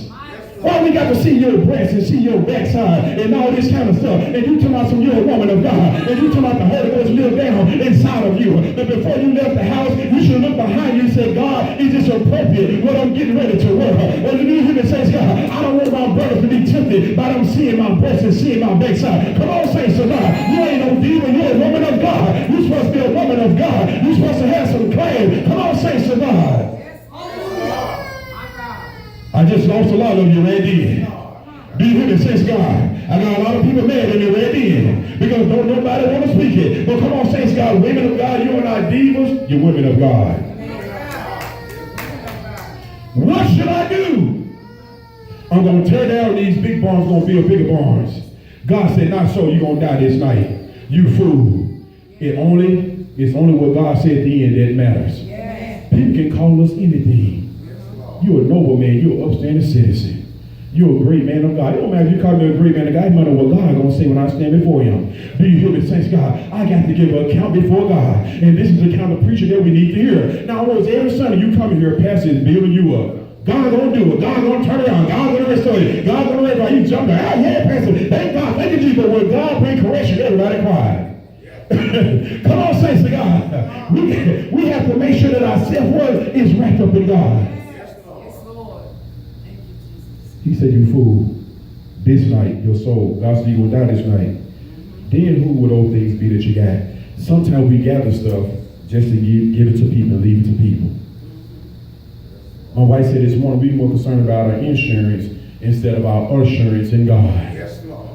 Why we got to see your breasts and see your backside and all this kind of stuff? And you talking about you're a woman of God. And you talking about the Holy Ghost live down inside of you. But before you left the house, you should look behind you and say, God, is this appropriate what I'm getting ready to wear? Or you need him to say, God, I don't want my brothers to be tempted by them seeing my breasts and seeing my backside. Come on, say so God. You ain't no demon. You're a woman of God. You're supposed to be a woman of God. You're supposed to have some claim. Come on, say so God. I just lost a lot of you right then. Do you hear me? Says God. I got a lot of people mad at me right then. Because don't nobody want to speak it. But come on, says God, women of God, you are not divas, you're women of God. What should I do? I'm going to tear down these big barns, going to build bigger barns. God said, not so, you're going to die this night. You fool. It's only what God said at the end that matters. People can call us anything. You're a noble man. You're an upstanding citizen. You're a great man of God. It don't matter if you call me a great man of God. You might know what God is going to say when I stand before him. Do you hear me? Saints, God, I got to give an account before God. And this is the kind of preacher that we need to hear. Now, almost every Sunday you come here, pastor is building you up. God's going to do it. God's going to turn around. God's going to restore you. God's going to restore you. Jump out. Yeah, pastor. Thank God. Thank you, Jesus. But when God brings correction, everybody cries. Come on, saints of God. We have to make sure that our self-worth is wrapped up in God. He said, you fool, this night, your soul. God said you're going to die this night. Then who would those things be that you got? Sometimes we gather stuff just to give it to people and leave it to people. My wife said this morning, we're more concerned about our insurance instead of our assurance in God. Yes, Lord.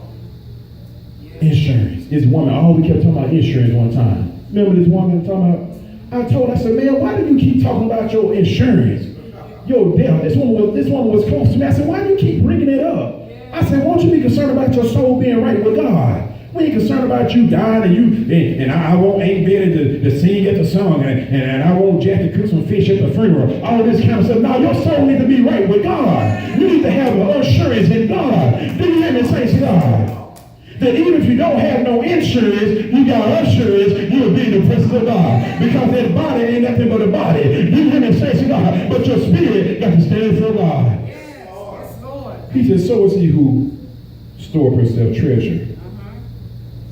Insurance. This woman, we kept talking about insurance one time. Remember this woman talking about? I told her, I said, man, why do you keep talking about your insurance? Yo, damn, this woman was close to me. I said, why do you keep bringing it up? I said, won't you be concerned about your soul being right with God? We ain't concerned about you dying and I ain't better to sing at the song and I won't Jack to cook some fish at the funeral. All this kind of stuff. No, your soul needs to be right with God. You need to have an assurance in God. Do you hear me say to God? That even if you don't have no insurance, you got assurance you'll be in the presence of God. Because that body ain't nothing but a body. You hear me say to God, but your spirit got to stand for God. Yes, Lord. He said, so is he who store up himself treasure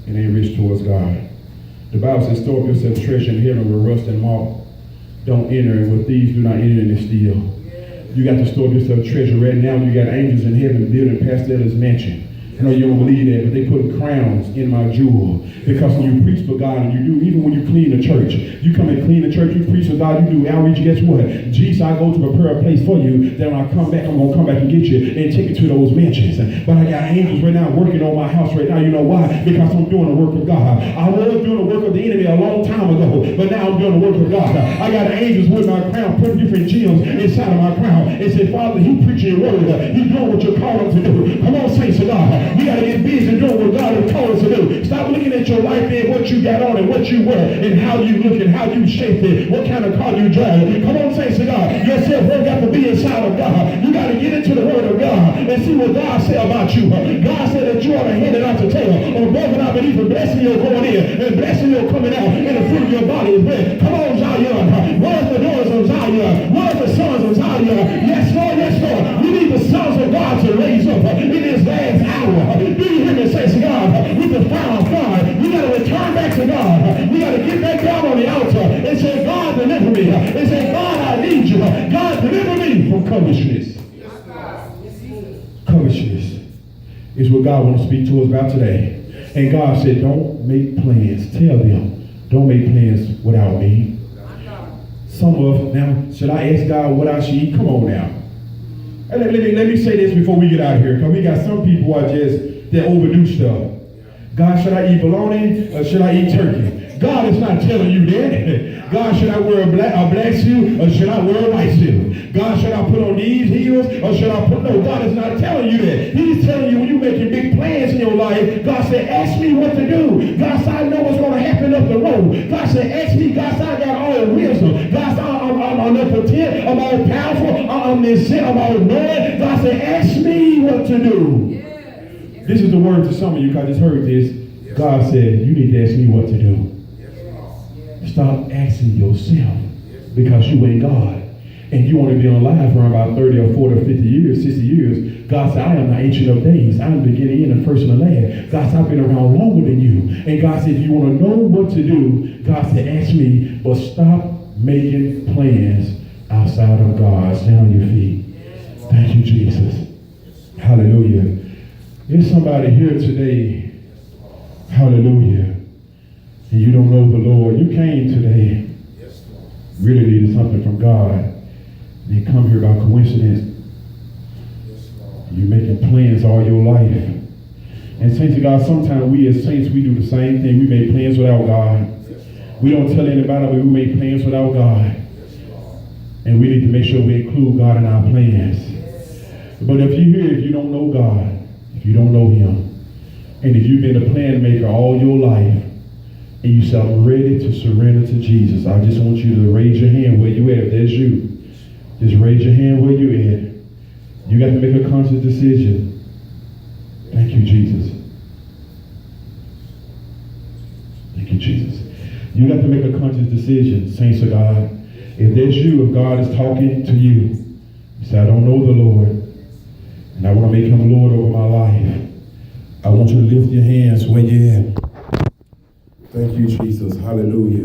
and ain't rich towards God. The Bible says, store up yourself treasure in heaven where rust and moth don't enter, and where thieves do not enter in and steal. You got to store up yourself treasure right now. You got angels in heaven building Pastella's mansion. I know you don't believe that, but they put crowns in my jewel. Because when you preach for God, and you do, even when you clean the church, you come and clean the church, you preach for God, you do outreach, guess what? Jesus, I go to prepare a place for you, then when I come back, I'm going to come back and get you and take you to those mansions. But I got angels right now working on my house right now. You know why? Because I'm doing the work of God. I was doing the work of the enemy a long time ago, but now I'm doing the work of God. I got angels with my crown, putting different gems inside of my crown, and say, Father, you preaching your word. You doing what you're called to do. Come on, saints of God. We got to get busy doing what God has called us to do. Stop looking at your life and what you got on and what you wear and how you look and how you shape it, what kind of car you drive. Come on, saints of God. Your self-worth got to be inside of God. You got to get into the word of God and see what God said about you. God said that you are the head and not the tail, or above and not beneath, and blessing you going in and blessing you coming out, and the fruit of your body is blessed. Come on, Zion. Where's the daughters of Zion? Where's the sons of Zion? Yes, Lord, yes, Lord. We need the sons of God to raise up in this last hour. Do you hear me say to God? With the fire of God, we got to return back to God. We got to get back down on the altar and say, God, deliver me. And say, God, I need you. God, deliver me from covetousness. Covetousness is what God wants to speak to us about today. And God said, don't make plans. Tell them, don't make plans without me. Some of, now, should I ask God what I should eat? Come on now. Let me say this before we get out of here, because we got some people who are just, they overdo stuff. God, should I eat bologna or should I eat turkey? God is not telling you that. God, should I wear a black suit or should I wear a white suit? God, should I put on these heels or should I put, no, God is not telling you that. He's telling you when you're making big plans in your life, God said, ask me what to do. God said, I know what's going to happen up the road. God said, ask me. God said, I got all the wisdom. God said, I'm omnipotent, I'm all powerful, I'm omniscient, I'm all knowing. God said, ask me what to do. This is the word to some of you, because I just heard this. God said, you need to ask me what to do. Stop asking yourself, because you ain't God. And you want to be on life for about 30 or 40 or 50 years, 60 years. God said, I am the ancient of days. I am the beginning and the first and the last. God said, I've been around longer than you. And God said, if you want to know what to do, God said, ask me, but stop making plans outside of God. Stand on your feet. Thank you, Jesus. Hallelujah. There's somebody here today, hallelujah, and you don't know the Lord. You came today, really needed something from God. You come here by coincidence. You're making plans all your life. And saints of God, sometimes we as saints, we do the same thing. We make plans without God. We don't tell anybody, but we make plans without God. And we need to make sure we include God in our plans. But if you're here, if you don't know God, if you don't know him, and if you've been a plan maker all your life, and you say, I'm ready to surrender to Jesus, I just want you to raise your hand where you at. If there's you, just raise your hand where you at. You got to make a conscious decision. Thank you, Jesus. Thank you, Jesus. You got to make a conscious decision, saints of God. If there's you, if God is talking to you, you say, I don't know the Lord, and I want to make him Lord over my life. I want you to lift your hands where you're at. Thank you, Jesus. Hallelujah.